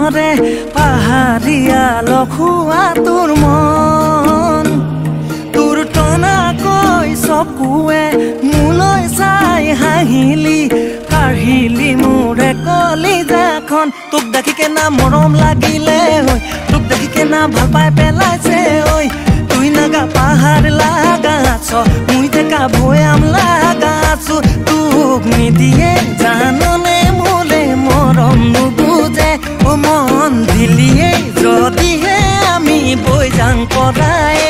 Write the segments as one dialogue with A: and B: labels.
A: নৰে পাহাৰীয়া লখুৱা তোৰ মন তোৰ টনাকৈ চকুৱে মোলৈ চাই হাঁহিলি কাঢ়িলি মোৰে কলিজাখন তোক দেখি কেনা মৰম লাগিলে ঐ তোক দেখি কেনা ভাল পাই পেলাইছে ঐ তুই নাগা পাহাৰ লাগাছ মুই দেখা ভৈয়াম লাগাছ তোক নিদিয়ে জাননে মোলে মৰম নুবুজে ও মন দিলিয়ে যদিহে আমি বৈ যাং পৰাই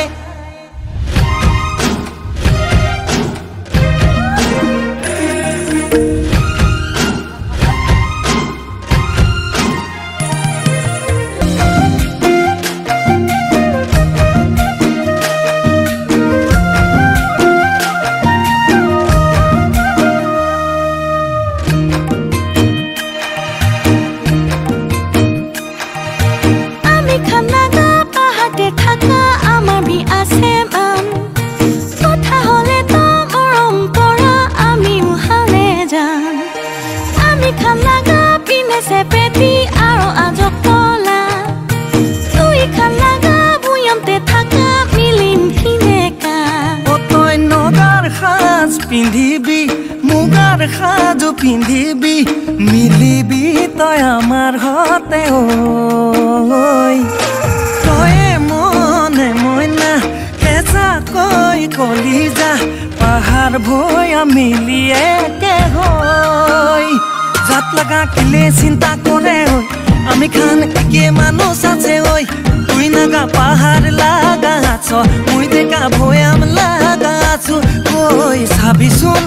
A: পিন্ধিবি মুগাৰ সাজু পিন্ধিবি মিলিবি তই আমাৰ ঘৰতে ঐ তয়ে মনে মইনা কেঁচাকৈ কলিজা পাহাৰ ভৈয়া মিলি একে হৈ জাত লগা কেলে চিন্তা কৰে ঐ আমি খান একে মানুহ আছে ঐ তুই নাগা পাহাৰ লাগাছ মুই দেখা ভৈয়াম লাগাছো ঐ চাবিচোন